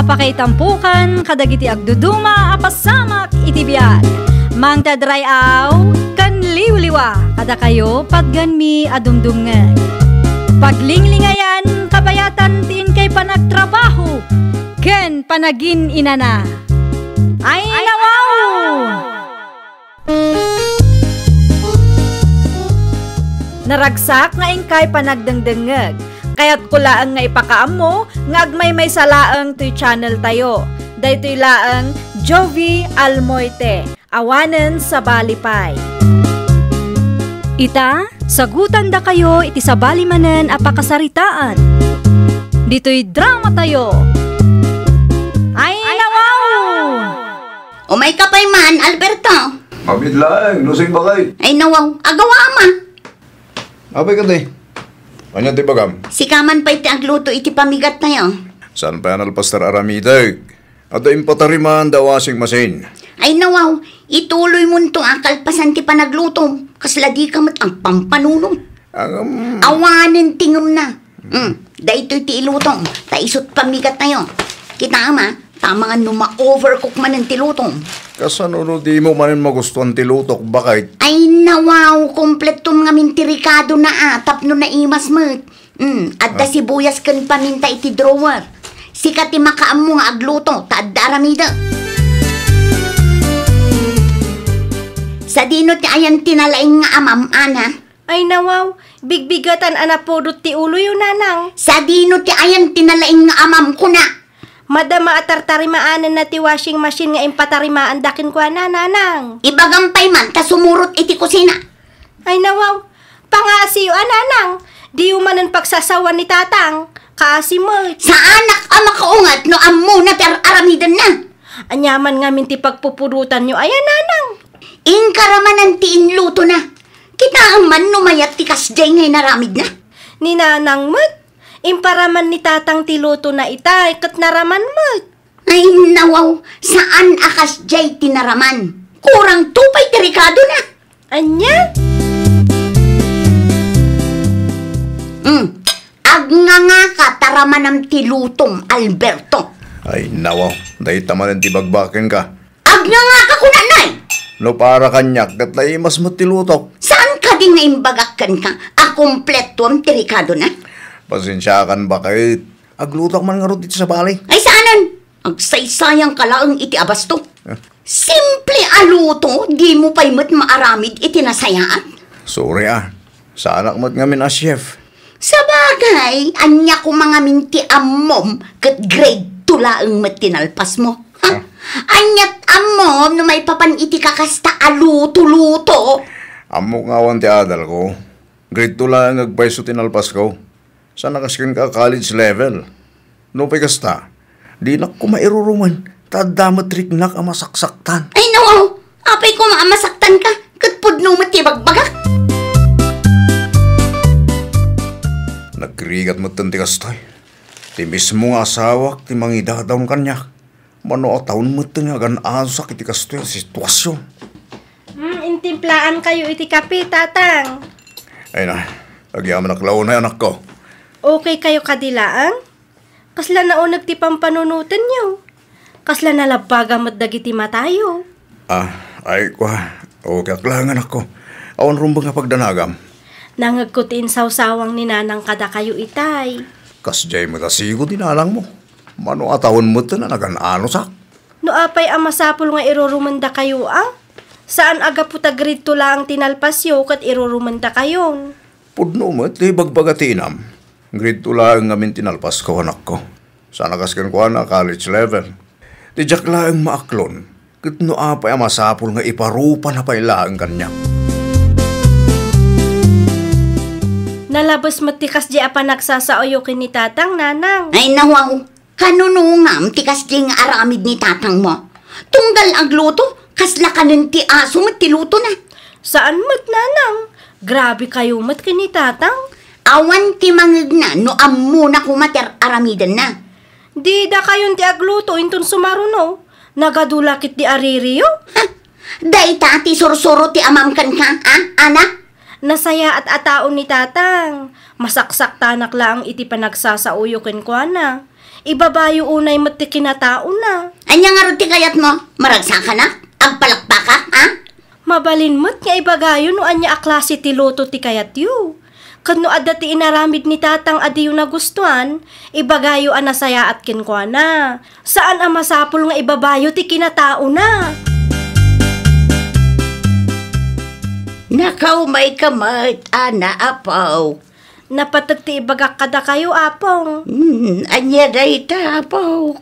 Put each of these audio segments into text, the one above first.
apakaitampukan kadagiti agduduma apasamak iti biag. Mangtadrayaw kan liwliwa kada kayo pagganmi adumdumngeg. Paglinglingayan kabayatan tiin kay panagtrabaho ken panagin inana. Ay nawaw! Naragsak nga ingkay panagdengdengeg. Kaya't kulaang nga ipakaam mo, nga agmay may salaang to'y channel tayo. Daytoy laang Jovi Almoite, awanen sa balipay. Ita, sagutan da kayo iti sa balimanen apakasaritaan. Dito'y drama tayo. Ay nawaw! Umay ka pa'y man, Alberto. Mabid lang, lusing bakay. Ay nawaw, agawa ama. Abay ka day. Kanya ti bagam? Si kaman pa iti agluto iti pamigat na yun. San pa yan alpastar aramidag? At da impatariman da washing machine. Ay nawaw, ituloy mo itong akalpasan ti panagluto. Kasla di ka mat ang pampanunom. Awanin tingom na. Dahito iti ilutong, taisot pamigat na yun. Kita ama, tama nga numa-overcook man ang tilutong. Kasano di mo manin magustuhan ti lutok bakay? Ay nawaw, kompleton nga mintirikado na tapno na imas mo. At da sibuyas kan paminta iti drawer. Sikat ti makaam mo nga agluto, taadda aramida. Sa dino ti ayan tinalaing nga amam, ana. Ay nawaw, bigbigatan anapodot ti ulo yun nanang. Sa dino ti ayan tinalaing nga amam ko na. Madama atartarimaanan na ti washing machine nga impatarimaan dakin kwa na nanang. Ibagampay man, ta sumurot iti kusina. Ay nawaw, pangasiyo nanang. Di umanan pagsasawan ni tatang, kaasi mo. Sa anak ama kaungat no ammo na ter aramidan na. Anyaman nga minti pagpupurutan nyo, ayan nanang. Ingkaramanan ti inluto na. Kita ang man numayat ti kasjay ngay naramid na. Ni nanang mat. Imparaman ni tatang tiluto na itay, kat naraman mo. Ay nawaw, saan akas jay tinaraman? Kurang tupay delikado na. Anya? Agnganga ka taraman ng tilutong, Alberto. Ay nawaw, dahi tamanin ti bagbakin ka. Agnganga ka kunanay. No para kanyak, datlay mas matilutok. Saan ka din nga imbagakan ka? Akumpleto ang delikado na. Pasensyakan ba kayo? Aglutak man nga ro dito sa balay. Ay saanan? Agsaysayang kalaang iti abasto. Simple aluto, di mo pa'y mat maaramid iti nasayaan. Sorry sa anak mat nga min as chef. Sa bagay, anya ko mga minti amom, kat grade 2 laang mat tinalpas mo. Anyat amom na may papan iti kakasta aluto-luto. Amo nga awan ti adal ko. Grade 2 lang nagpaiso tinalpas ko. Sana kaskin ka college level. No pa'y kasta, di na ko mairuruman, tadamat riknak ang masaksaktan. Ay nawaw, apay ko maamasaktan ka, katpud no matibagbaga. Nagkirigat mo tanti kastoy. Ti mismo nga asawak, ti mangidadaw kanyak. Mano a taon mo nga ganaan sa kiti kastoy ang sitwasyon. Intimplaan kayo iti kape, tatang. Ay na, agyaman naklaw na anak ko. Okay kayo kadilaan? Kasla naunag ti pampanunutan nyo. Kasla nalabagamot dagiti matayo. Ay kwa. Okay aklangan ako. Awan rumbang nga pagdanagam. Nangagkutin sawsawang ni nanang kada kayo itay. Kasjay mo tasigo dinalang mo. Mano atawon mo na naganano sak. No apay ang masapul nga irurumanda kayo Saan aga puta grade 2 lang tinalpasyo kat irurumanda kayon? Pudno mo ti bagbagatinam. Grade 2 lang ngamin tinalpas ko anak ko. Sana kaskan ko na college level. Tijak lang maaklon. Kitno apay ang masapul nga iparupa na pailaan kanya. Nalabas matikas di apa nagsasaoyo ni tatang nanang. Ay nawaw, kanunungam tikas di nga aramid ni tatang mo. Tunggal agluto, kasla kanin ti aso matiluto na. Saan mat nanang? Grabe kayo mat kini tatang. Awan ti mangig na no ammo na kumater aramidan na. Di da kayon ti agluto inton sumaruno. Nagadulakit di aririyo. Day ti sursuro ti amam kan ka, anak? Nasaya at ataon ni tatang. Masaksak tanak lang iti panagsasauyo ken kuana. Ibabayo unay mo't ti kinatao na. Anya nga ron ti kayat mo? Maragsa ka na? Agpalakpa ka, ha? Mabalin mo't nga ibagayo no anya aklase ti luto ti kayat yu. Kano adda ti inaramid ni tatang adiyo na gustuan, ibagayo anasaya at kinkwana. Saan ang masapul nga ibabayo ti kinatao na? Nakaumay kamay, ana apaw. Napatag ti ibagak kada kayo, apong. Anya day ta, apaw.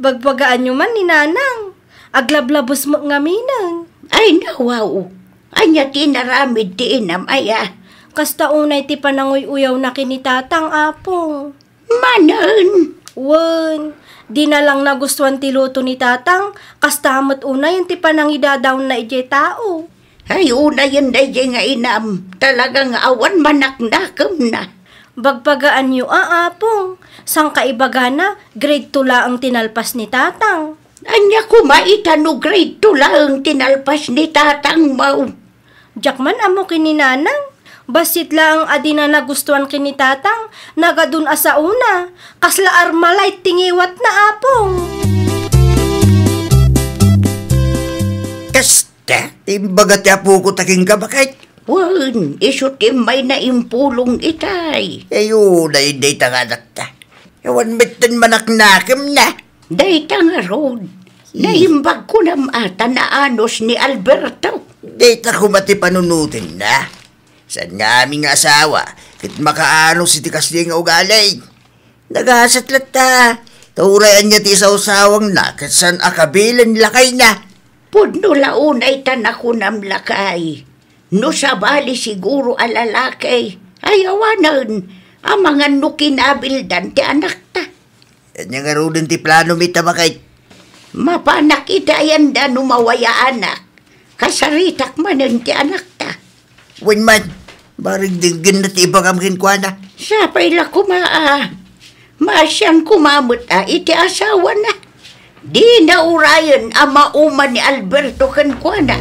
Bagbagaan nyo man ni nanang. Aglablabos mo nga minang. Ay, nawaw. Anya tinaramid ti inam, aya. Kasta unay ti pananguy-uyaw na kinitatang, apong. Manan. Wen, di na lang nagustuhan ti luto ni tatang, kasta amat unay yung ti panangidadaw na ije tao. Ay, una yun day nga inam. Talagang awan manaknakam na. Bagpagaan nyo, apong. Sang kaibaga na, grade 2 ang tinalpas ni tatang. Anya kumaita no grade 2 lang tinalpas ni tatang mau. Jakman amo kininanang. Basit lang adi na nagustuhan kini tatang, nagadun asa una. Kasla armalay tingiwat na, apong. Kasta, imbaga ti apo ko taking ka bakit? Wan, iso timay na impulong itay. Ayo, na hindi tanganak ta. Ewan mitin manaknakam na. Day nga road. Naimbag ko na ata na anos ni Alberto. Dita ko mati panunutin na. San nga aming asawa, kit makaano si tikas di nga ugalay. Nagasat lat ta. Taurayan niya ti isaw-sawang na, kat san akabilan lakay na. Pudno launay tanako nam lakay. No sabali siguro alalakay. Ayawanan, ang mga nukinabildan ti anak ta. Kanya nga rin ti plano mita bakit? Mapanak itayan da numawaya anak. Kasaritak manan ti anak ta. Wen man, barig dinggin na ti ibang amkin kwa na. Sapay la kumaa. Masyang kumamot iti asawa na. Di na urayan ang mauma ni Alberto kankwana.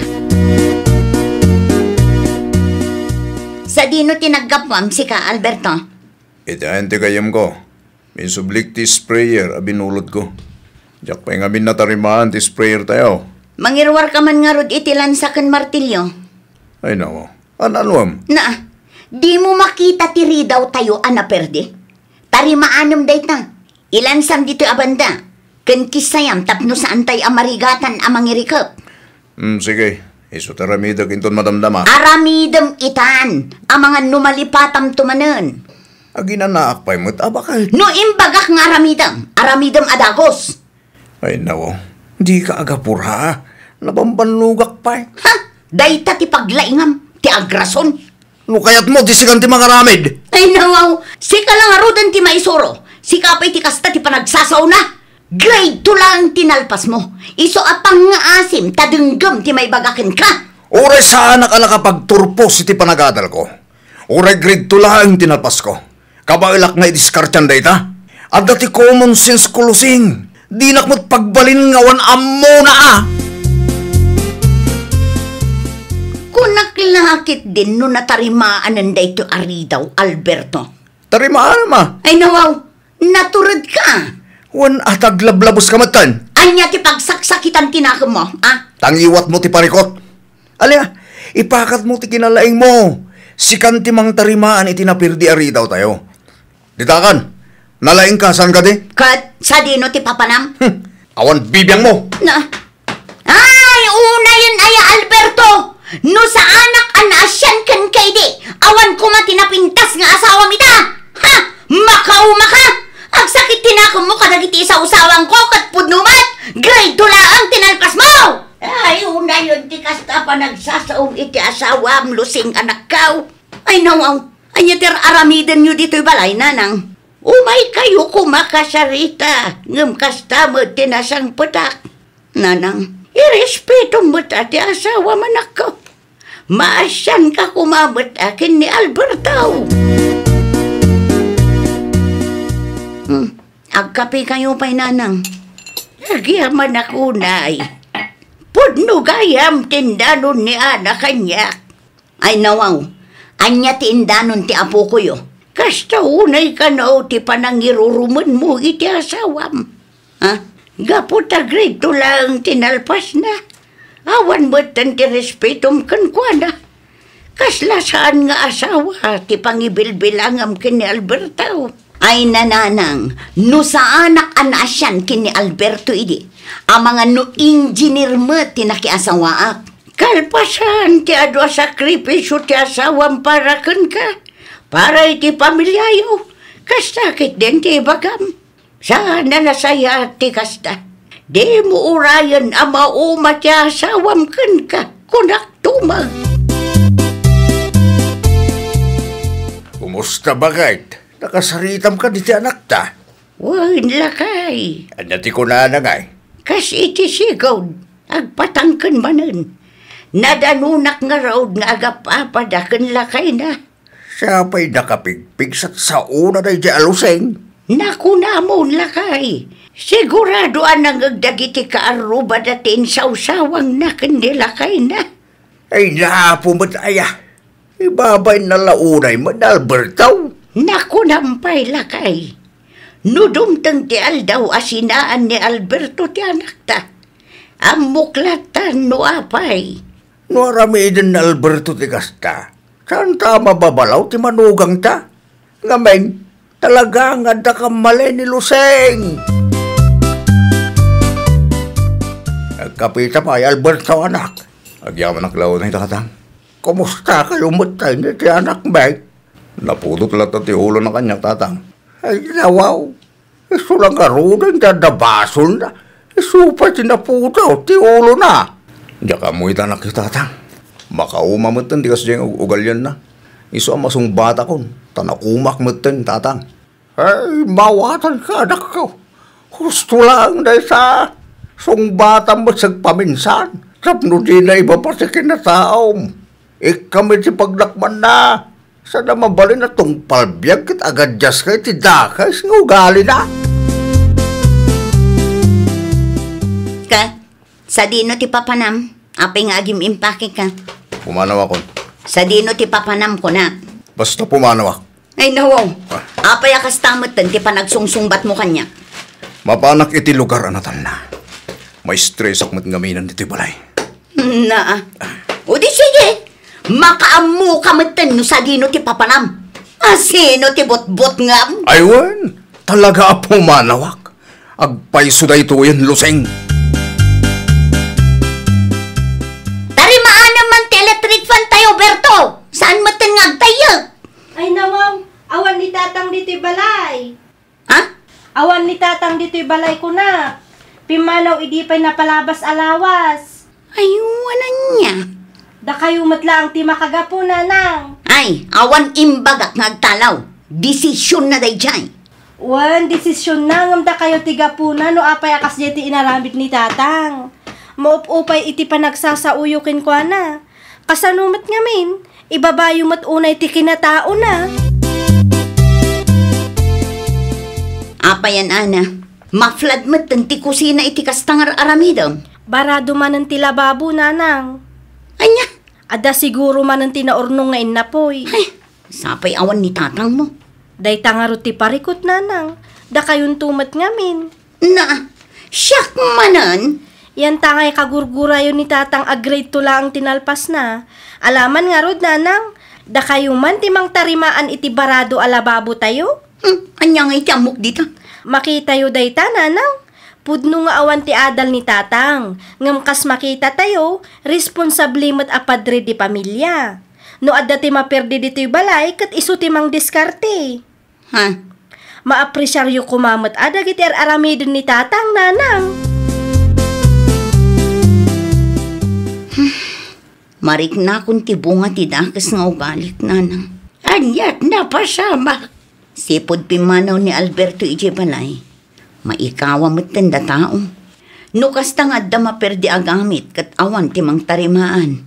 Sa dino tinaggapwam si ka, Alberto? Itahan ti kayam ko. Minsublik ti sprayer abinulot ko. Diyak pa nga minatarimaan ti sprayer tayo. Mangirwar ka man nga rod itilan sa kan martilyo. Ay nako, anuam? Na, di mo makita tiri daw tayo anaperde. Tari maanam day ta. Ilansam dito abanda. Ken kisayam tapno sa antay amarigatan amangirikap. Sige. Iso taramidag inton madamdama. Aramidam itan. Amangan numalipatam tumanen. Aginanaak pa'y mo't abakal. No imbagak nga aramidam. Aramidam adagos. Ay nako, di ka agapura. Nabambanlugak pa'y. Ha? Dayta ti paglaingam. Ti agrason. No kayat mo, di sikan ti mga ramid. Ay nawaw. Sika lang arudan ti maisoro. Sika pa'y ti kasta ti panagsasaw na. Grade 2 lang tinalpas mo. Iso apang nga asim, tadenggam ti may bagakin ka. Oray saan nakalakapagturpos iti panagadal ko. Oray grade 2 lang tinalpas ko. Kabailak nga idiskartyan day ta. At dati common sense kulusing. Di nakmat pagbalin ngawan ammo na Kunaklakit din no natarimaan nanday to aridaw, Alberto. Tarimaan ma. Ay nawaw, naturad ka. Wan ataglablabos kamatan. Anya ti pagsaksakitan tinakam mo, ah? Tangiwat mo ti parikot. Alya, ipakat mo ti kinalaing mo. Sikan ti mang tarimaan iti napirdi aridaw tayo. Ditakan, nalaing ka, saan ka di? Kat sa dino ti papanam? Awan bibiyang mo. Na. Ay, una yun ay Alberto. No sa anak anasyan kan kay di. Awan ko matinapintas nga asawa mita. Ha? Makauma ka? Ang sakit tinakam mo kadagiti sa usawang ko kat pudnumat. Grade 2 lang tinalpas mo. Ay, una yun ti kasta pa nagsasaong iti asawa lusing anak kao. Ay, nawaw. Anya ter aramidan nyo dito'y balay, nanang. Umay kayo kumakasarita. Ngam kasta mo tinasang putak. Nanang, irespeto mo ti asawa manak ko. Maasyan ka kumamot akin ni Alberto. Agkape kayo pa'y nanang. Nagyaman ako na'y. Pudno gayam tindanon ni anak kanyak. Ay nawaw, anya tindanon ti apo ko yo. Kasta unay ka na o ti panangiruruman mo iti asawam. Ha? Gaputa grade to lang tinalpas na. Awan mo tan ti respetom kan kwa na. Kasla saan nga asawa ti pangibilbilangam kini Alberto. Ay nananang, no sa anak anasyan kini Alberto idi. Ang mga no engineer mo ti nakiasawaak. Kalpasan ti adwa sakripisyo ti asawam para kan ka. Para iti pamilyayo. Kastakit din ti bagam. Sana nasaya ti kasta. Di mo urayan ang mauma ti asawam kan ka. Kunak tumag. Kumusta ba kahit? Nakasaritam ka di ti anak ta. Wan lakay. Anya ti kunana ngay. Kas iti sigod. Agpatangkan manen. Nadanunak nga raw nga agapapadakan lakay na. Siya pa'y nakapigpig sa una na di aluseng. Naku namon lakay. Sigurado anang agdagiti kaaruba datin sausawang na kundi lakay na. Ay napumat aya. Ibabay na launay mo na Alberto. Naku nampay lakay. Nudumtang ti aldaw asinaan ni Alberto ti anak ta. Amuklatan no apay. No aramidin na Alberto ti kasta. Saan ta mababalaw ti manugang ta? Ngameng, talaga nga da kamali ni Luseng. Nagkapita pa ay Alberto anak. Agyaman ang klaw na itatang. Kumusta kayo matay ni ti anak bay? Napudot lang ti ulo ng kanyang tatang. Ay nawaw. Isulang karunan dadabasol na. Isupa tinaputaw ti ulo na. Diya ka mo itanak ti tatang. Makaumamatan di kasi diyang ugalyan na. Iso ang masong bata kon. Tanakumak matan tatang. Ay mawatan ka anak ko. Gusto lang dahil sa song bata mo sagpaminsan. Sapno di na iba pa sa kinataom. Kami si paglakman na. Sana mabalin na tong palbiyag kit agad jas kayo ti dakas nga ugali na. Ka, sa dino ti papanam, apay nga agim impake ka. Pumanaw ako. Sa dino ti papanam ko na. Basta pumanaw ako. Ay nawaw, apay akas tamatan ti panagsungsungbat mo kanya. Mapanak iti lugar anatan na. May stress akmat ngaminan dito balay. Na, o di sige. Makaamu kamatan no sa dino ti papanam. Asino ti bot-bot ngam? Aywan, talaga pumanawak. Agpaiso da ito yan, Luseng. Tarimaan naman ti electric fan tayo, Berto. Saan matan ngag tayo? Ay nawaw, awan ni tatang dito'y balay. Ha? Awan ni tatang dito'y balay ko na. Pimanaw idi pa'y napalabas alawas. Ayuwanan niya. Da kayo matla ang ti makagapo na nang. Ay, awan imbagak ngagtalaw. Desisyon na day jay. Wan, desisyon na ngam da kayo tigapunan no apay akas jeti inaramid ni tatang. Maup-upay iti panagsasauyokin ko na. Kasanumat ngamin, ibabayo mat unay ti kinatao na. Apayan ana, maflad mat ti kusina iti kastangar aramidam. Barado man ang tilababo nanang. Anya? Ada siguro man ang tinaurnong nga inapoy. Ay, sapay awan ni tatang mo. Day tangarot ti parikot nanang. Da kayon tumat ngamin. Na, siyak manan. Yan tangay kagurgurayon ni tatang agrade to lang tinalpas na. Alaman nga rod nanang. Da kayo man timang tarimaan iti barado alababo tayo. Anya nga iti amok dito. Makita yo day ta nanang. Pudno nga awan ti adal ni tatang. Ngam kas makita tayo, responsable mo't apadre di pamilya. No adda ti maperdi dito'y balay, kat iso ti mang diskarte. Ha? Maapresyaryo kumamot adag iti aramidon ni tatang nanang. Marik na kung ti bunga ti dakas nga ugalik nanang. Anyat na pasama. Sipod pimanaw ni Alberto iti balay. Maikawa mo't tanda tao. Nukas tangad da maperdi agamit kat awan timang tarimaan.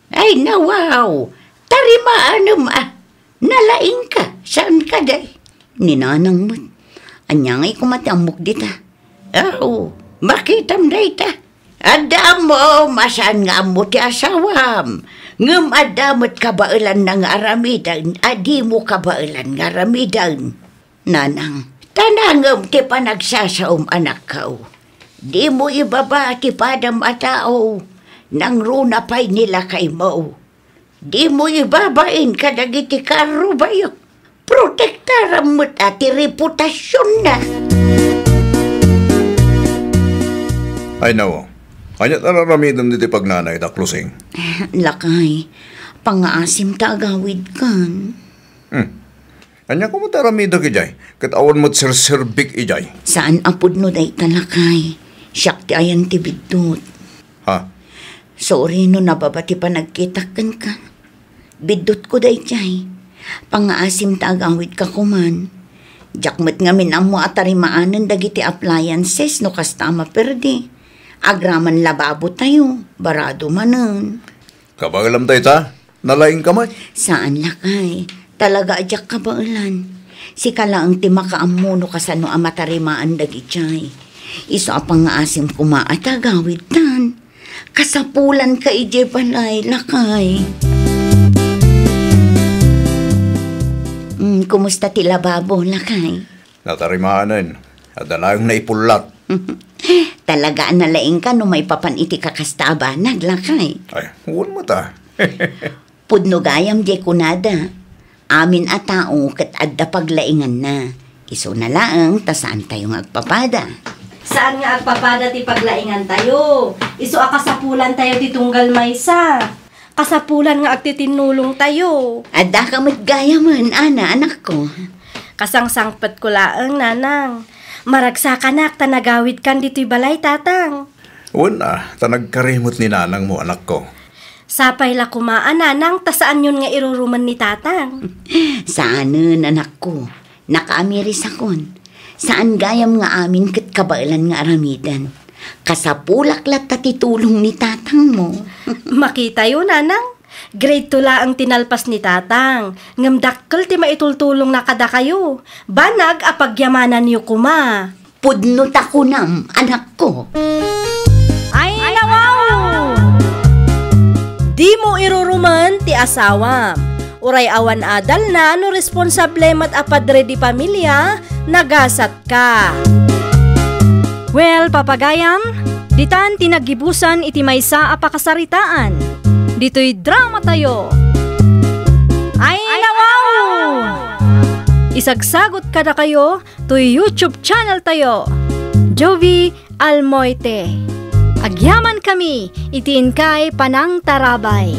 Ay nawaw, tarimaan naman. Nalaing ka, saan ka day? Ninanang mo't. Anya nga'y kumatamok dita. Oh, makitam day ta. Ada mo, masan nga mo ti asawam. Ngem adamot kabailan ng aramidan, adi mo kabailan ng aramidan. Nanang, tanangam ti panagsasaom anak kao. Di mo ibaba ti padam atao, nang runa pa'y nila kay mo. Di mo ibabain kadagiti karo bayo. Protektaram mo't ati reputasyon na. Ay nawo, kanyat nararamidan diti pagnanay da closing. Lakay, pangaasim ta agawid kan. Anya ko mataramida kijay, kat awan mo't sirsirbik ijay. Saan apod no day talakay? Siyak ti ayan ti bidot. Ha? Sorry no nababati pa nagkitakan ka. Bidot ko day jay. Pangaasim ta agawid ka kuman. Jakmet nga minamo at tarimaanan dagiti appliances no kastama perdi. Agraman lababo tayo, barado manan. Kabagalam tayo ta, nalaing kamay. Saan lakay? Talaga adyak kabailan. Si kalaang ti makaammo no kasano amatarimaan dagiti. Iso apang nga asim kumaat agawid tan. Kasapulan ka ije balay, lakay. Kumusta ti lababo, lakay? Natarimaanan, at dalayang naipulat. Talaga nalaing ka no may papaniti kakastaba, naglakay. Ay, huwag mo ta. Pudno gayam di kunada. Amin at tao kat adda paglaingan na. Iso na laang, tasaan tayo agpapada. Saan nga agpapada ti paglaingan tayo? Isu akasapulan tayo ti tunggal maysa. Kasapulan nga agtitinulong tayo. Adda ka matgayaman, ana, anak ko. Kasangsangpat ko laang, nanang. Maragsakan tanagawid kan dito'y balay, tatang. Una, tanagkarimot ni nanang mo, anak ko. Sapay la kumaan, nanang, tasaan yun nga iruruman ni tatang. Saanan, anak ko. Nakaamiris akon. Saan gayam nga amin kat kabailan nga aramidan. Kasapulak lat tatitulong ni tatang mo. Makita yun, nanang. Grade 2 la ang tinalpas ni tatang. Ngamdakkel ti maitultulong na kada kayo. Banag apagyamanan niyo kuma. Pudno takunam, anak ko. Ay nawaw! Di mo iruruman ti asawam. Uray awan adal na no responsable mat apadre di pamilya, nagasat ka. Well, papagayam, ditan tinagibusan iti maysa apakasaritaan. Dito'y drama tayo. Ay nawaw! Isagsagot ka na kayo to YouTube channel tayo. Jovi Almoite. Agyaman kami, itiin kay Panang Tarabay.